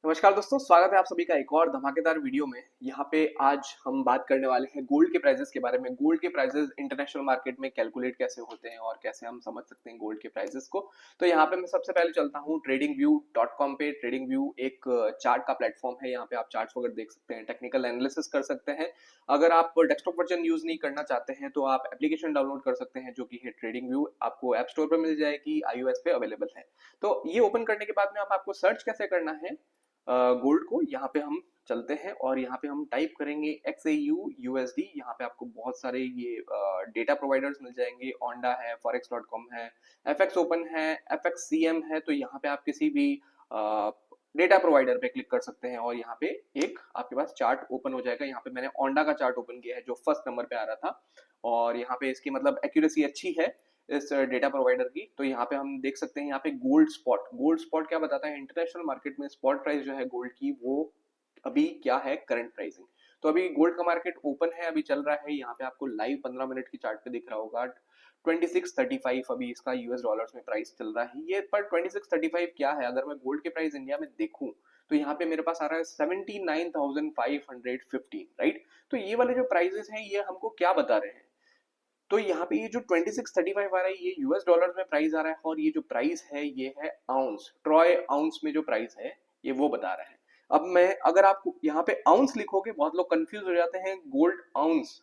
नमस्कार दोस्तों, स्वागत है आप सभी का एक और धमाकेदार वीडियो में। यहाँ पे आज हम बात करने वाले हैं गोल्ड के प्राइसेस के बारे में। गोल्ड के प्राइसेस इंटरनेशनल मार्केट में कैलकुलेट कैसे होते हैं और कैसे हम समझ सकते हैं गोल्ड के प्राइसेस को। तो यहाँ पे मैं सबसे पहले चलता हूँ tradingview.com पे। ट्रेडिंग व्यू एक चार्ट का प्लेटफॉर्म है। यहाँ पे आप चार्ट्स वगैरह देख सकते हैं, टेक्निकल एनालिसिस कर सकते हैं। अगर आप डेस्कटॉप वर्जन यूज नहीं करना चाहते हैं तो आप एप्लीकेशन डाउनलोड कर सकते हैं जो कि है ट्रेडिंग व्यू। आपको ऐप स्टोर पर मिल जाएगी, iOS पे अवेलेबल है। तो ये ओपन करने के बाद में अब आपको सर्च कैसे करना है गोल्ड को, यहाँ पे हम चलते हैं और यहाँ पे हम टाइप करेंगे XAU USD। यहाँ पे आपको बहुत सारे ये डेटा प्रोवाइडर्स मिल जाएंगे। ओंडा है, forex.com है, FX ओपन है, FXCM है। तो यहाँ पे आप किसी भी डेटा प्रोवाइडर पे क्लिक कर सकते हैं और यहाँ पे एक आपके पास चार्ट ओपन हो जाएगा। यहाँ पे मैंने ओंडा का चार्ट ओपन किया है जो फर्स्ट नंबर पे आ रहा था और यहाँ पे इसकी मतलब एक्यूरेसी अच्छी है इस डेटा प्रोवाइडर की। तो यहाँ पे हम देख सकते हैं, यहाँ पे गोल्ड स्पॉट क्या बताता है, इंटरनेशनल मार्केट में स्पॉट प्राइस जो है गोल्ड की वो अभी क्या है, करंट प्राइसिंग। तो अभी गोल्ड का मार्केट ओपन है, अभी चल रहा है। यहाँ पे आपको लाइव 15 मिनट की चार्ट पे दिख रहा होगा 2635 अभी इसका यूएस डॉलर्स में प्राइस चल रहा है ये। पर 2635 क्या है, अगर मैं गोल्ड के प्राइस इंडिया में देखूं तो यहाँ पे मेरे पास आ रहा है 79,515, राइट। तो ये वाले जो प्राइसेस हैं ये हमको क्या बता रहे हैं, तो यहाँ पे ये जो 2635 आ रहा है ये यूएस डॉलर में प्राइस आ रहा है और ये जो प्राइस है ये है आउंस, ट्रॉय आउंस में जो प्राइस है ये वो बता रहा है। अब मैं अगर आप यहाँ पे आउंस लिखोगे बहुत लोग कंफ्यूज हो जाते हैं, गोल्ड आउंस।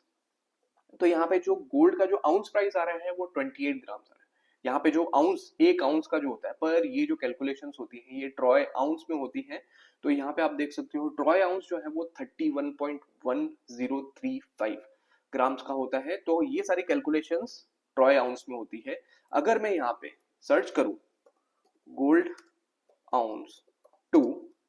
तो यहाँ पे जो गोल्ड का जो आउंस प्राइस आ रहा है वो 28 ग्राम आ रहा है। यहाँ पे जो आउंस, एक आउंस का जो होता है, पर ये जो कैलकुलेशंस होती है ये ट्रॉय आउंस में होती है। तो यहाँ पे आप देख सकते हो ट्रॉय आउंस जो है वो 31.1035 ग्राम्स का होता है। तो ये सारी कैलकुलेशंस ट्रॉय आउंस में होती है। अगर मैं यहाँ पे सर्च करूं गोल्ड आउंस 2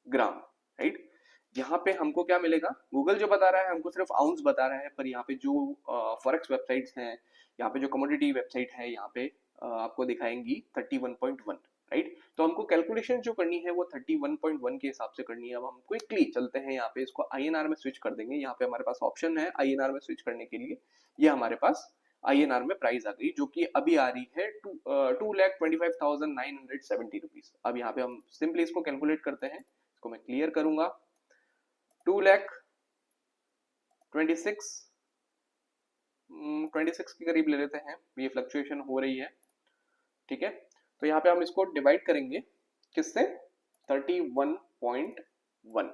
ग्राम, राइट, यहाँ पे हमको क्या मिलेगा, गूगल जो बता रहा है हमको सिर्फ आउंस बता रहा है, पर यहाँ पे जो फॉरेक्स वेबसाइट्स हैं, यहाँ पे जो कमोडिटी वेबसाइट है, यहाँ पे आपको दिखाएंगी 31.1, राइट। तो हमको कैलकुलेशन जो करनी है वो 31.1 के हिसाब से करनी है। अब हम क्विकली चलते हैं, यहाँ पे इसको INR में स्विच कर देंगे। यहाँ पे हमारे पास ऑप्शन है INR में स्विच करने के लिए। ये हमारे पास INR में प्राइस आ गई जो कि अभी आ रही है 2,25,970 रुपीज। अब यहाँ पे हम सिंपली इसको कैलकुलेट करते हैं, इसको मैं क्लियर करूंगा। 2,26,26 के करीब ले लेते हैं, ये फ्लक्चुएशन हो रही है, ठीक है। तो यहाँ पे हम इसको डिवाइड करेंगे किससे, 31.1।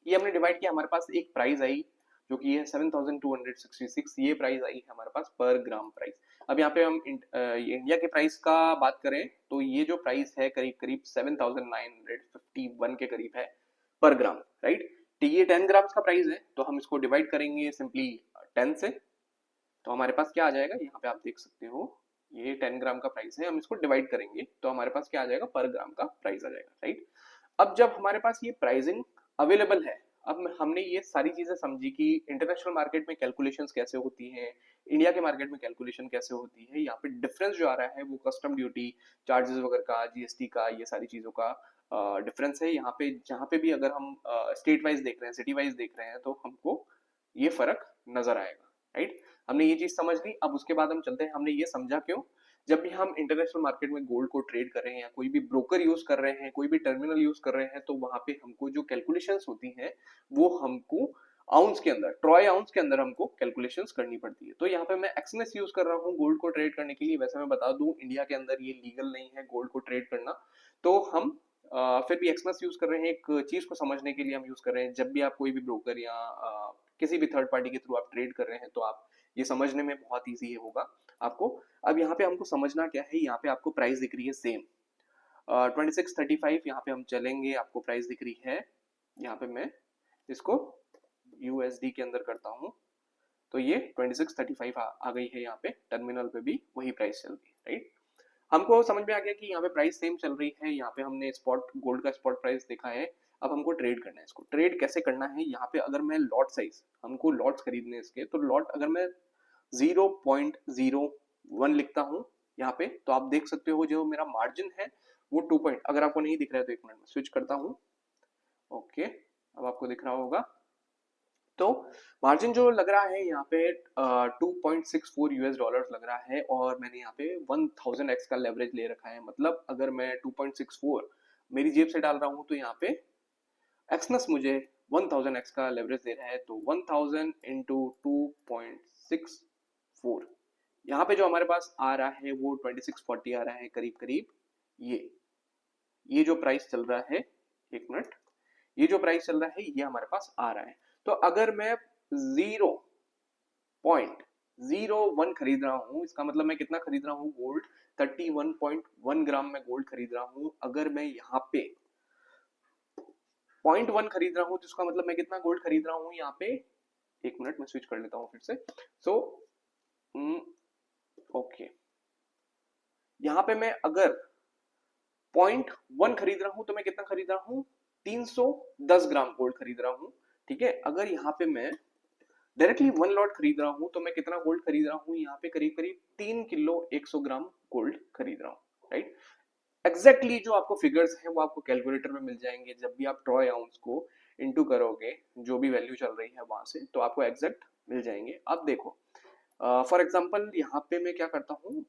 ये हमने डिवाइड किया, हमारे पास एक प्राइस आई जो कि है 7,266। ये प्राइस आई है हमारे पास पर ग्राम प्राइस। अब यहाँ पे हम इंडिया के प्राइस का बात करें तो ये जो प्राइस है करीब करीब 7,951 के करीब है पर ग्राम, राइट। तो ये 10 ग्राम्स का प्राइस है, तो हम इसको डिवाइड करेंगे सिंपली 10 से। तो हमारे पास क्या आ जाएगा, यहाँ पे आप देख सकते हो ये 10 ग्राम का प्राइस है, हम इसको डिवाइड करेंगे तो हमारे पास क्या आ जाएगा, पर ग्राम का प्राइस आ जाएगा, राइट। अब जब हमारे पास ये प्राइसिंग अवेलेबल है, अब हमने ये सारी चीजें समझी कि इंटरनेशनल मार्केट में कैलकुलेशंस कैसे होती हैं, इंडिया के मार्केट में कैलकुलेशन कैसे होती है। यहाँ पे डिफरेंस जो आ रहा है वो कस्टम ड्यूटी, चार्जेस वगैरह का, जीएसटी का, ये सारी चीजों का डिफरेंस है। यहाँ पे जहाँ पे भी अगर हम स्टेट वाइज देख रहे हैं, सिटी वाइज देख रहे हैं, तो हमको ये फर्क नजर आएगा, राइट। हमने ये चीज समझ ली। अब उसके बाद हम चलते हैं, हमने ये समझा क्यों, जब भी हम इंटरनेशनल मार्केट में गोल्ड को ट्रेड कर रहे हैं या कोई भी ब्रोकर यूज कर रहे हैं, कोई भी टर्मिनल यूज कर रहे हैं, तो वहां पे हमको जो कैलकुलेशंस होती हैं वो हमको आउंस के अंदर, ट्रॉय आउंस के अंदर हमको कैलकुलेशंस करनी पड़ती है। तो यहाँ पे मैं एक्सएमएस यूज कर रहा हूँ गोल्ड को ट्रेड करने के लिए। वैसे मैं बता दूं इंडिया के अंदर ये लीगल नहीं है गोल्ड को ट्रेड करना, तो हम फिर भी एक्सएमएस यूज कर रहे हैं। एक चीज को समझने के लिए हम यूज कर रहे हैं, जब भी आप कोई भी ब्रोकर या किसी भी थर्ड पार्टी के थ्रू आप ट्रेड कर रहे हैं तो आप ये समझने में बहुत ईजी होगा आपको। अब यहाँ पे हमको समझना क्या है, यहाँ पे आपको प्राइस दिख रही है सेम 2635। यहाँ पे हम चलेंगे, आपको प्राइस दिख रही है, यहाँ पे मैं इसको यूएसडी के अंदर करता हूँ तो ये 2635 आ गई है। यहाँ पे टर्मिनल पे भी वही प्राइस चल रही है, राइट। हमको समझ में आ गया कि यहाँ पे प्राइस सेम चल रही है। यहाँ पे हमने स्पॉट गोल्ड का स्पॉट प्राइस देखा है। अब हमको ट्रेड करना है, इसको ट्रेड कैसे करना है, यहाँ पे अगर मैं लॉट साइज, हमको लॉट्स खरीदने इसके, तो लॉट अगर मैं 0.01 लिखता हूँ यहाँ पे, तो आप देख सकते हो जो मेरा मार्जिन है वो 2 पॉइंट, अगर आपको नहीं दिख रहा है तो एक मिनट में स्विच करता हूँ। ओके, अब आपको दिख रहा होगा। तो मार्जिन जो लग रहा है यहाँ पे 2.64 यूएस डॉलर लग रहा है और मैंने यहाँ पे 1000x का लेवरेज ले रखा है। मतलब अगर मैं 2.64 मेरी जेब से डाल रहा हूँ, तो यहाँ पे एक्सनस मुझे 1000x का लेवरेज दे रहा है, तो 1000 इंटू 2.64, यहाँ पे जो हमारे पास आ रहा है वो 2640 आ रहा है करीब करीब। ये जो प्राइस चल रहा है, एक मिनट, ये जो प्राइस चल रहा है ये हमारे पास आ रहा है। तो अगर मैं 0.01 खरीद रहा हूँ, इसका मतलब मैं कितना खरीद रहा हूँ गोल्ड, 31.1 ग्राम में गोल्ड खरीद रहा हूँ। अगर मैं यहाँ पे 0.1 खरीद रहा हूँ, जिसका मतलब मैं कितना गोल्ड खरीद रहा हूँ यहाँ पे, एक मिनट मैं स्विच कर लेता हूँ फिर से। सो ओके, यहाँ पे मैं अगर 0.1 खरीद रहा हूँ तो मैं कितना खरीद रहा हूँ, 310 ग्राम गोल्ड खरीद रहा हूँ। ठीक है, अगर यहाँ पे मैं डायरेक्टली 1 लॉट खरीद रहा हूँ तो मैं कितना गोल्ड खरीद रहा हूँ, यहाँ पे करीब करीब 3 किलो 100 ग्राम गोल्ड खरीद रहा हूँ, राइट। एग्जैक्टली जो आपको फिगर्स है वो आपको कैलकुलेटर में मिल जाएंगे, जब भी आप ट्रॉय आउंस को इनटू करोगे, जो भी वैल्यू चल रही है वहां से, तो आपको एग्जैक्ट मिल जाएंगे। अब देखो फॉर एग्जांपल यहाँ पे मैं क्या करता हूँ,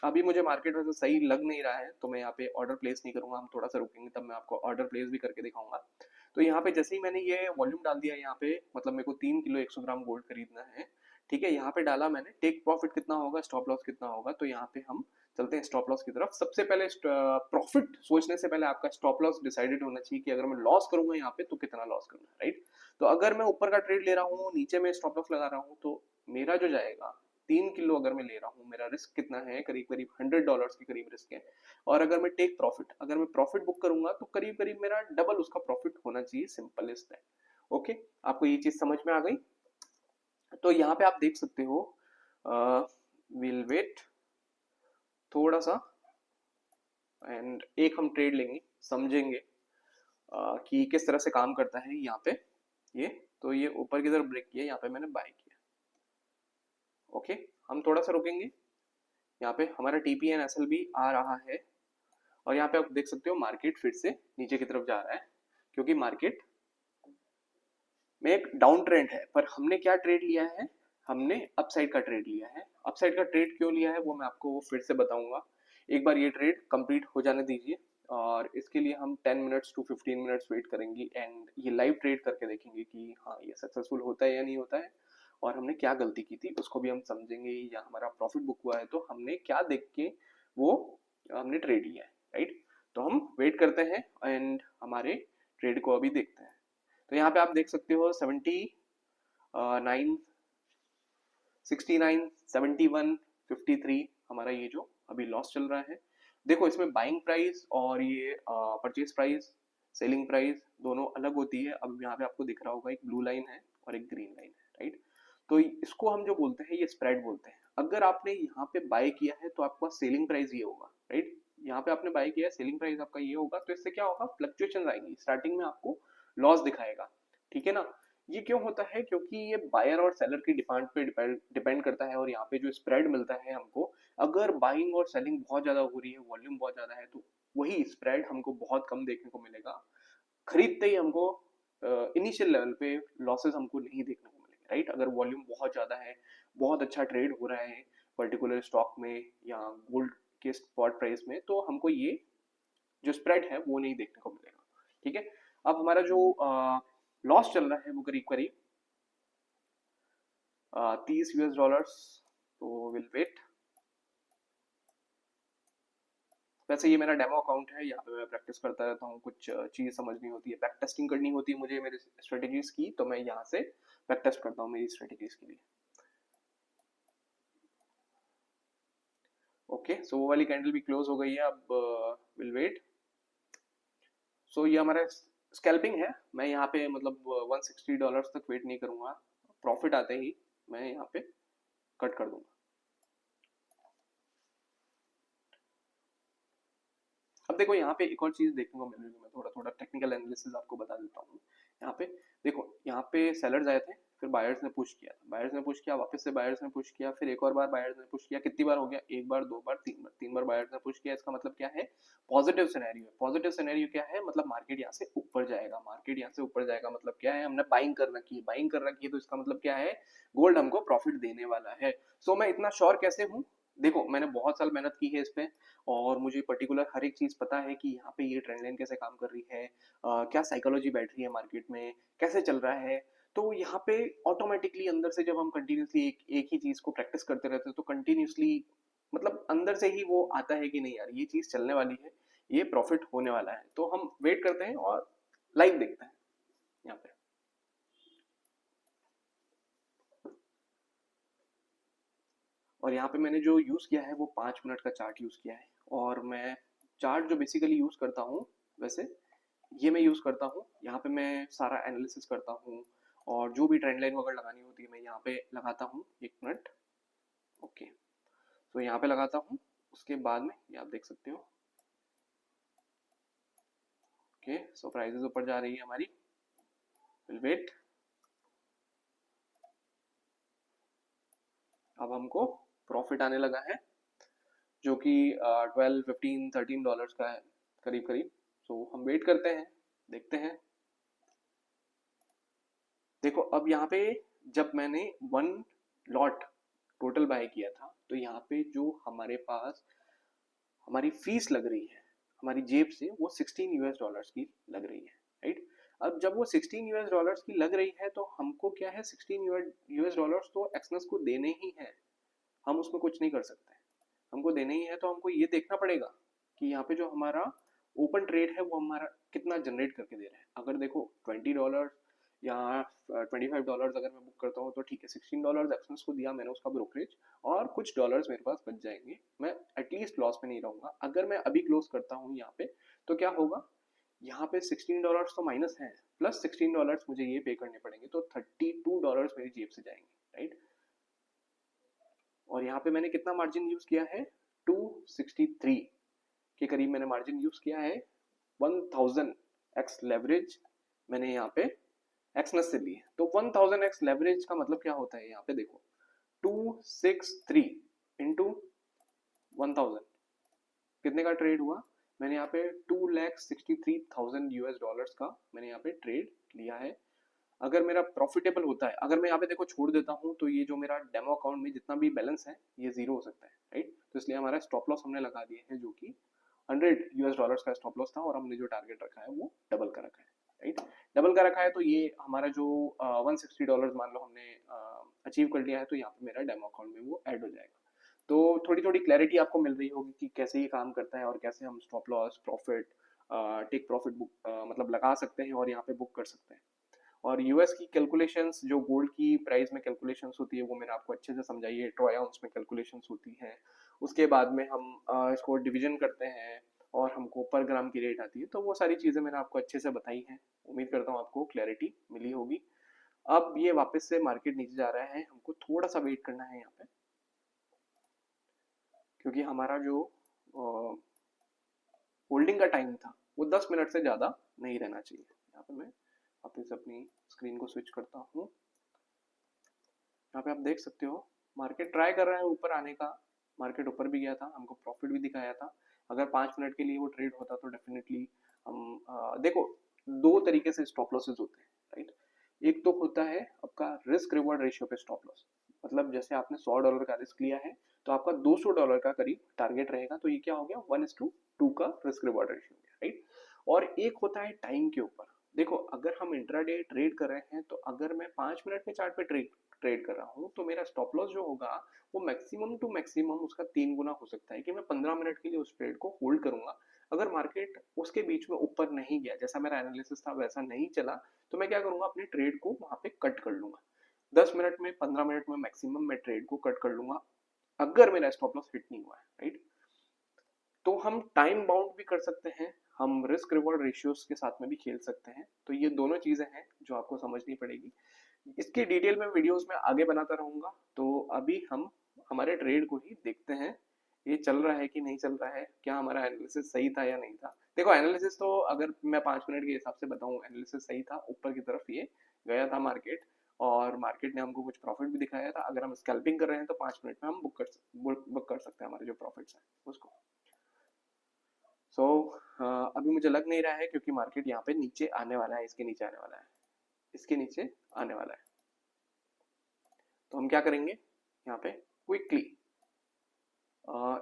अभी मुझे मार्केट वैसे सही लग नहीं रहा है, तो मैं यहाँ पे ऑर्डर प्लेस नहीं करूंगा, हम थोड़ा सा रुकेंगे तब मैं आपको ऑर्डर प्लेस भी करके दिखाऊंगा। तो यहाँ पे जैसे ही मैंने ये वॉल्यूम डाल दिया यहाँ पे, मतलब मेरे को 3 किलो 100 ग्राम गोल्ड खरीदना है। ठीक है, यहाँ पे डाला मैंने, टेक प्रॉफिट कितना होगा, स्टॉप लॉस कितना होगा, तो यहाँ पे हम चलते हैं स्टॉप लॉस की तरफ। सबसे पहले प्रॉफिट सोचने से पहले आपका स्टॉप लॉस डिसाइडेड होना चाहिए कि अगर मैं लॉस करूंगा यहाँ पे तो कितना लॉस करना है, राइट। तो अगर मैं ऊपर का ट्रेड ले रहा हूँ, नीचे में स्टॉप लॉस लगा रहा हूँ, तो मेरा जो जाएगा 3 किलो अगर मैं ले रहा हूँ, मेरा रिस्क कितना है, करीब करीब $100 के करीब रिस्क है। और अगर मैं टेक प्रॉफिट, अगर मैं प्रॉफिट बुक करूंगा तो करीब करीब मेरा डबल उसका प्रॉफिट होना चाहिए, सिंपलेस्ट है। ओके, आपको ये चीज समझ में आ गई। तो यहाँ पे आप देख सकते हो, विल वेट थोड़ा सा, एंड एक हम ट्रेड लेंगे, समझेंगे कि किस तरह से काम करता है यहाँ पे ये। तो ये ऊपर की तरफ ब्रेक किया, यहाँ पे मैंने बाय किया। ओके, हम थोड़ा सा रुकेंगे, यहाँ पे हमारा टीपी एंड एसएल भी आ रहा है, और यहाँ पे आप देख सकते हो मार्केट फिर से नीचे की तरफ जा रहा है, क्योंकि मार्केट में एक डाउन ट्रेंड है। पर हमने क्या ट्रेड लिया है, हमने अपसाइड का ट्रेड लिया है। अपसाइड का ट्रेड क्यों लिया है वो मैं आपको फिर से बताऊंगा, एक बार ये ट्रेड कंप्लीट हो जाने दीजिए, और इसके लिए हम 10 मिनट्स टू 15 मिनट्स वेट करेंगे, एंड ये लाइव ट्रेड करके देखेंगे कि हाँ ये सक्सेसफुल होता है या नहीं होता है, और हमने क्या गलती की थी उसको भी हम समझेंगे, या हमारा प्रॉफिट बुक हुआ है तो हमने क्या देख के वो हमने ट्रेड लिया है, राइट। तो हम वेट करते हैं एंड हमारे ट्रेड को अभी देखते हैं। तो यहाँ पे आप देख सकते हो 79, 69, 71, 53 हमारा ये जो अभी लॉस चल रहा है। देखो इसमें बाइंग प्राइस और ये परचेज प्राइस, सेलिंग प्राइस दोनों अलग होती है। अब यहाँ पे आपको दिख रहा होगा एक ब्लू लाइन है और एक ग्रीन लाइन है, राइट। तो इसको हम जो बोलते हैं ये स्प्रेड बोलते हैं। अगर आपने यहाँ पे बाय किया है तो आपका सेलिंग प्राइस ये होगा, राइट। यहाँ पे आपने बाय किया है, सेलिंग प्राइस आपका ये होगा, तो इससे क्या होगा, फ्लक्चुएशन आएंगी, स्टार्टिंग में आपको लॉस दिखाएगा, ठीक है ना। ये क्यों होता है, क्योंकि ये बायर और सेलर की डिमांड पे डिपेंड करता है, और यहाँ पे जो स्प्रेड मिलता है हमको, अगर बाइंग और सेलिंग बहुत ज्यादा हो रही है, वॉल्यूम बहुत ज्यादा है, तो वही स्प्रेड हमको बहुत कम देखने को मिलेगा। खरीदते ही हमको इनिशियल लेवल पे लॉसेस हमको नहीं देखने को मिलेंगे, राइट। अगर वॉल्यूम बहुत ज्यादा है, बहुत अच्छा ट्रेड हो रहा है पर्टिकुलर स्टॉक में या गोल्ड के स्पॉट प्राइस में, तो हमको ये जो स्प्रेड है वो नहीं देखने को मिलेगा, ठीक है। अब हमारा जो लॉस चल रहा है वो करीब करीब $30, तो विल वेट। वैसे ये मेरा डेमो अकाउंट है, यहाँ पे मैं प्रैक्टिस करता रहता हूँ, कुछ चीज़ समझनी होती है, बैक टेस्टिंग करनी होती है मुझे मेरी स्ट्रेटेजीज की, तो मैं यहाँ से बैक टेस्ट करता हूँ मेरी स्ट्रेटेजीज के लिए। ओके, सो वो वाली कैंडल भी क्लोज हो गई है, अब विल वेट। सो ये हमारा स्कैल्पिंग है, मैं यहाँ पे मतलब $160 तक वेट नहीं करूंगा, प्रॉफिट आते ही मैं यहाँ पे कट कर दूंगा। अब देखो यहाँ पे एक और चीज देखने को मिल रही है, मैं थोड़ा थोड़ा टेक्निकल एनालिसिस आपको बता देता हूँ। यहाँ पे देखो, यहाँ पे सेलर्स आए थे, फिर बायर्स ने पुश किया, बायर्स ने पुश किया, वापस से बायर्स ने पुश किया, फिर एक और बार बायर्स ने पुश किया। कितनी बार हो गया, एक बार, दो बार, तीन बार बायर्स ने पुश किया। इसका मतलब क्या है, पॉजिटिव सिनेरियो है। पॉजिटिव सिनेरियो क्या है, मतलब मार्केट यहाँ से ऊपर जाएगा, मार्केट यहाँ से ऊपर जाएगा, मतलब क्या है, हमने बाइंग कर रखी है, बाइंग कर रखी है, तो इसका मतलब क्या है, गोल्ड हमको प्रॉफिट देने वाला है। सो मैं इतना श्योर कैसे हूँ, देखो मैंने बहुत साल मेहनत की है इस पे, और मुझे पर्टिकुलर हर एक चीज पता है कि यहाँ पे ये ट्रेंड लाइन कैसे काम कर रही है, क्या साइकोलॉजी बैठ रही है मार्केट में, कैसे चल रहा है। तो यहाँ पे ऑटोमेटिकली अंदर से जब हम कंटिन्यूसली एक ही चीज को प्रैक्टिस करते रहते हैं तो कंटिन्यूसली मतलब अंदर से ही वो आता है कि नहीं यार ये चीज चलने वाली है, ये प्रॉफिट होने वाला है। तो हम वेट करते हैं और लाइव देखते हैं यहाँ पे। और यहाँ पे मैंने जो यूज किया है वो 5 मिनट का चार्ट यूज किया है। और मैं चार्ट जो बेसिकली यूज करता हूँ, वैसे ये मैं यूज करता हूँ, यहाँ पे मैं सारा एनालिसिस करता हूँ, और जो भी ट्रेंड लाइन वगैरह लगानी होती है मैं यहाँ पे लगाता हूँ। 1 मिनट, ओके। तो यहाँ पे लगाता हूँ, उसके बाद में ये आप देख सकते हो। ओके, सो प्राइसेस ऊपर जा रही है हमारी, विल वेट। अब हमको प्रॉफिट आने लगा है जो कि 12 15 13 डॉलर्स का है करीब करीब। सो हम वेट करते हैं, देखते हैं। देखो अब यहाँ पे जब मैंने 1 लॉट टोटल बाय किया था तो यहाँ पे जो हमारे पास हमारी फीस लग रही है हमारी जेब से, वो 16 US डॉलर्स की लग रही है, राइट। अब जब वो 16 US डॉलर्स की लग रही है तो हमको क्या है, 16 US डॉलर्स तो एक्सनस को देने ही है, हम उसमें कुछ नहीं कर सकते। हमको देने ही है तो हमको ये देखना पड़ेगा कि यहाँ पे जो हमारा ओपन ट्रेड है वो हमारा कितना जनरेट करके दे रहा है। अगर देखो $20 या $25 अगर मैं बुक करता हूँ तो ठीक है, $16 एक्सपेंस को दिया मैंने उसका ब्रोकरेज, और कुछ डॉलर्स मेरे पास बच जाएंगे। मैं एटलीस्ट लॉस में नहीं रहूंगा। अगर मैं अभी क्लोज करता हूँ यहाँ पे तो क्या होगा, यहाँ पे $16 तो माइनस है, प्लस $16 मुझे ये पे करने पड़ेंगे, तो $32 मेरी जेब से जाएंगे, राइट। और यहाँ पे मैंने कितना मार्जिन यूज किया है, 263 के करीब मैंने मार्जिन यूज किया है। 1000x लेवरेज मैंने यहाँ पे एक्सनेस से ली है। तो 1000x लेवरेज का मतलब क्या होता है, यहाँ पे देखो 263 इंटू 1000 कितने का ट्रेड हुआ। मैंने यहाँ पे 2,63,000 US डॉलर्स का मैंने यहाँ पे ट्रेड लिया है। अगर मेरा प्रॉफिटेबल होता है, अगर मैं यहाँ पे देखो छोड़ देता हूँ तो ये जो मेरा डेमो अकाउंट में जितना भी बैलेंस है ये जीरो हो सकता है, राइट। तो इसलिए हमारा स्टॉप लॉस हमने लगा दिए है जो कि 100 US डॉलर्स का स्टॉप लॉस था, और हमने जो टारगेट रखा है वो डबल का रखा है, राइट। डबल का रखा है तो ये हमारा जो $160 मान लो हमने अचीव कर लिया है, तो यहाँ पे मेरा डेमो अकाउंट में वो ऐड हो जाएगा। तो थोड़ी थोड़ी क्लैरिटी आपको मिल रही होगी कि कैसे ये काम करता है और कैसे हम stop loss profit take profit book मतलब लगा सकते हैं और यहाँ पे बुक कर सकते हैं। और यूएस की कैलकुलेशंस जो गोल्ड की प्राइस में कैलकुलेशंस होती है वो मैंने आपको अच्छे से समझाई है, ट्रॉय आउंस में कैलकुलेशंस होती है। उसके बाद में हम इसको डिवीजन करते हैं और हमको पर ग्राम की रेट आती है। तो वो सारी चीज़ें मैंने आपको अच्छे से बताई हैं। उम्मीद करता हूँ आपको क्लैरिटी मिली होगी। अब ये वापस से मार्केट नीचे जा रहा है, हमको थोड़ा सा वेट करना है यहाँ पे, क्योंकि हमारा जो होल्डिंग का टाइम था वो 10 मिनट से ज़्यादा नहीं रहना चाहिए। यहाँ पे मैं वापस अपनी स्क्रीन को स्विच करता हूँ। यहाँ पे आप देख सकते हो मार्केट ट्राई कर रहा है ऊपर आने का। मार्केट ऊपर भी गया था, हमको प्रॉफिट भी दिखाया था। अगर 5 मिनट के लिए वो ट्रेड होता तो डेफिनेटली हम देखो दो तरीके से स्टॉप लॉसेस होते हैं, राइट। एक तो होता है आपका रिस्क रिवॉर्ड रेशियो पे स्टॉप लॉस, मतलब जैसे आपने $100 का रिस्क लिया है तो आपका $200 का करीब टारगेट रहेगा, तो ये क्या हो गया 1:2 का रिस्क रिवॉर्ड रेशियो हो गया, राइट। और एक होता है टाइम के ऊपर। देखो अगर हम इंट्राडे ट्रेड कर रहे हैं तो अगर मैं 5 मिनट के चार्ट पे ट्रेड ट्रेड कर रहा हूँ तो मेरा स्टॉप लॉस जो होगा वो मैक्सिमम टू मैक्सिमम उसका 3 गुना हो सकता है, कि मैं 15 मिनट के लिए उस ट्रेड को होल्ड करूंगा। अगर मार्केट उसके बीच में ऊपर नहीं गया, जैसा मेरा एनालिसिस था वैसा नहीं चला, तो मैं क्या करूंगा अपने ट्रेड को वहां पे कट कर लूंगा। 10 मिनट में 15 मिनट में मैक्सिमम मैं ट्रेड को कट कर लूंगा अगर मेरा स्टॉप लॉस हिट नहीं हुआ है, राइट। तो हम टाइम बाउंड भी कर सकते हैं, हम रिस्क रिवॉर्ड रेशियोज के साथ में भी खेल सकते हैं। तो ये दोनों चीजें हैं जो आपको समझनी पड़ेगी। इसकी डिटेल में वीडियोस में आगे बनाता रहूंगा। तो अभी हम हमारे ट्रेड को ही देखते हैं, ये चल रहा है कि नहीं चल रहा है, क्या हमारा एनालिसिस सही था या नहीं था। देखो एनालिसिस तो अगर मैं 5 मिनट के हिसाब से बताऊं, एनालिसिस सही था, ऊपर की तरफ ये गया था मार्केट, और मार्केट ने हमको कुछ प्रॉफिट भी दिखाया था। अगर हम स्कैल्पिंग कर रहे हैं तो 5 मिनट में हम बुक कर सकते हैं हमारे जो प्रॉफिट्स हैं उसको। सो अभी मुझे लग नहीं रहा है क्योंकि मार्केट यहाँ पे नीचे आने वाला है, इसके नीचे आने वाला है, इसके नीचे आने वाला है। तो हम क्या करेंगे यहाँ पे क्विकली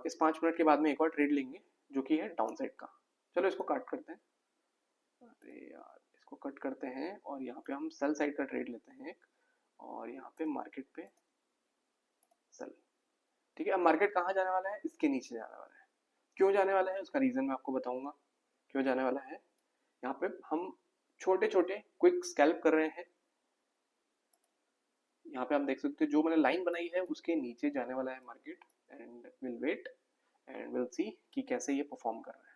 इस 5 मिनट के बाद में एक और ट्रेड लेंगे जो कि है डाउन साइड का। चलो इसको कट करते हैं। अरे यार, इसको कट करते हैं और यहाँ पे हम सेल साइड का ट्रेड लेते हैं एक, और यहाँ पे मार्केट पे सेल। ठीक है, अब मार्केट कहाँ जाने वाला है? इसके नीचे जाने वाला है। क्यों जाने वाला है उसका रीजन मैं आपको बताऊंगा क्यों जाने वाला है। यहाँ पे हम छोटे छोटे क्विक स्कैल्प कर रहे हैं। यहाँ पे आप देख सकते हो जो मैंने लाइन बनाई है उसके नीचे जाने वाला है market, and will wait and will see कि कैसे ये परफॉर्म कर रहा है।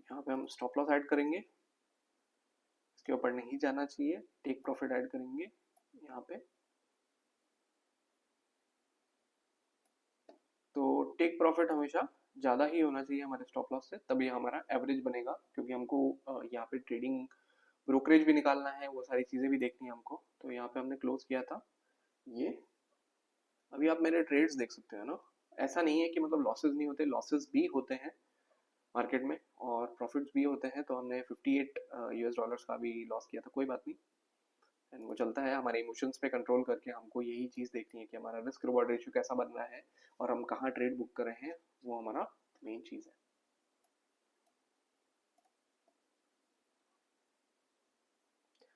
यहाँ पे हम स्टॉप लॉस ऐड करेंगे, इसके ऊपर नहीं जाना चाहिए। टेक प्रॉफिट ऐड करेंगे यहाँ पे। तो टेक प्रॉफिट हमेशा ज़्यादा ही होना चाहिए हमारे स्टॉप लॉस से, तभी हमारा एवरेज बनेगा, क्योंकि हमको यहाँ पे ट्रेडिंग ब्रोकरेज भी निकालना है, वो सारी चीज़ें भी देखनी है हमको। तो यहाँ पे हमने क्लोज किया था ये। अभी आप मेरे ट्रेड्स देख सकते हो ना, ऐसा नहीं है कि मतलब लॉसेस नहीं होते, लॉसेस भी होते हैं मार्केट में और प्रॉफिट्स भी होते हैं। तो हमने 58 यूएस डॉलर्स का भी लॉस किया था, कोई बात नहीं। एंड वो चलता है, हमारे इमोशंस पे कंट्रोल करके हमको यही चीज़ देखनी है कि हमारा रिस्क रिवॉर्ड रेशियो कैसा बन रहा है और हम कहाँ ट्रेड बुक कर रहे हैं, वो हमारा मेन चीज़ है।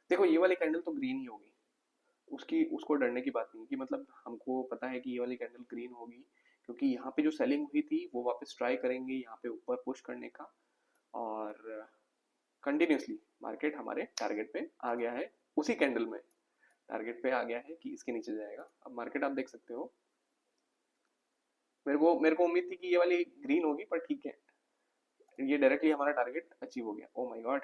देखो ये वाली कैंडल तो ग्रीन ही होगी, उसकी उसको डरने की बात नहीं कि मतलब हमको पता है कि ये वाली कैंडल ग्रीन होगी, क्योंकि यहाँ पे जो सेलिंग हुई थी वो वापस ट्राई करेंगे यहाँ पे ऊपर पुश करने का। और कंटिन्यूसली मार्केट हमारे टारगेट पे आ गया है, उसी कैंडल में टारगेट पे आ गया है कि इसके नीचे जाएगा। अब मार्केट आप देख सकते हो, मेरे को उम्मीद थी कि ये वाली ग्रीन होगी, पर ठीक है, ये डायरेक्टली हमारा टारगेट अचीव हो गया। Oh my God,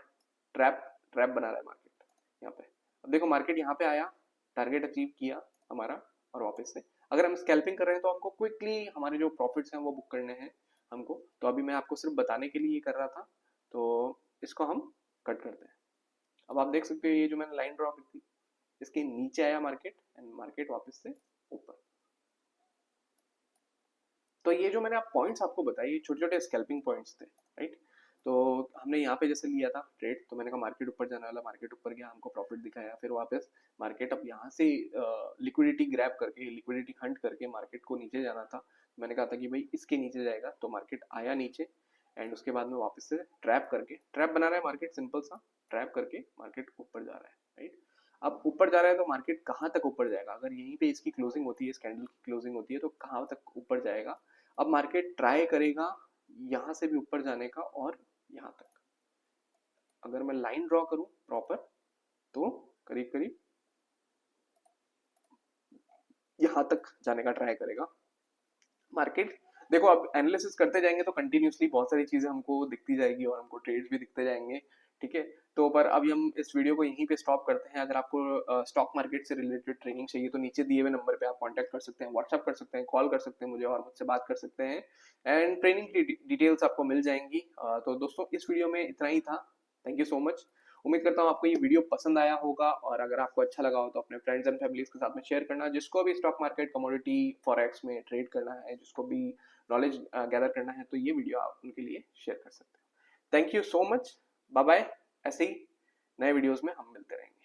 trap trap बना रहा है मार्केट यहाँ पे। अब देखो मार्केट यहाँ पे आया, टारगेट अचीव किया हमारा, और वापस से अगर हम स्कैल्पिंग कर रहे हैं तो हमको क्विकली हमारे जो प्रॉफिट्स हैं वो बुक करने हैं हमको। तो अभी मैं आपको सिर्फ बताने के लिए ये कर रहा था, तो इसको हम कट करते हैं। अब आप देख सकते हो ये जो मैंने लाइन ड्रॉ की थी, इसके नीचे आया मार्केट एंड मार्केट वापस से ऊपर। तो ये जो मैंने आप पॉइंट्स आपको बताए, ये छोटे छोटे स्कैल्पिंग पॉइंट्स थे, राइट। तो हमने यहाँ पे जैसे लिया था ट्रेड, तो मैंने कहा मार्केट ऊपर जाने वाला, मार्केट ऊपर गया, हमको प्रॉफिट दिखाया, फिर वापस मार्केट अब यहाँ से लिक्विडिटी ग्रैब करके, लिक्विडिटी हंट करके मार्केट को नीचे जाना था। मैंने कहा था कि भाई इसके नीचे जाएगा, तो मार्केट आया नीचे, एंड उसके बाद में वापस से ट्रैप करके, ट्रैप बना रहा है मार्केट, सिंपल सा ट्रैप करके मार्केट ऊपर जा रहा है, राइट। अब ऊपर जा रहा है तो मार्केट कहाँ तक ऊपर जाएगा? अगर यहीं पे इसकी क्लोजिंग होती है, इस कैंडल की क्लोजिंग होती है, तो कहाँ तक ऊपर जाएगा? अब मार्केट ट्राई करेगा यहाँ से भी ऊपर जाने का, और यहाँ तक अगर मैं लाइन ड्रॉ करूं प्रॉपर, तो करीब करीब यहाँ तक जाने का ट्राई करेगा मार्केट। देखो अब एनालिसिस करते जाएंगे तो कंटिन्यूसली बहुत सारी चीजें हमको दिखती जाएगी और हमको ट्रेड्स भी दिखते जाएंगे, ठीक है। तो पर अभी हम इस वीडियो को यहीं पे स्टॉप करते हैं। अगर आपको स्टॉक मार्केट से रिलेटेड ट्रेनिंग चाहिए तो नीचे दिए हुए नंबर पे आप कांटेक्ट कर सकते हैं, व्हाट्सअप कर सकते हैं, कॉल कर सकते हैं मुझे और मुझसे बात कर सकते हैं, एंड ट्रेनिंग की डिटेल्स आपको मिल जाएंगी। तो दोस्तों इस वीडियो में इतना ही था। Thank you so much. उम्मीद करता हूँ आपको ये वीडियो पसंद आया होगा, और अगर आपको अच्छा लगा हो तो अपने फ्रेंड्स एंड फैमिलीज के साथ में शेयर करना। जिसको भी स्टॉक मार्केट, कमोडिटी, फॉरेक्स में ट्रेड करना है, जिसको भी नॉलेज गैदर करना है, तो ये वीडियो आप उनके लिए शेयर कर सकते हो। Thank you so much, bye bye. ऐसे ही नए वीडियोस में हम मिलते रहेंगे।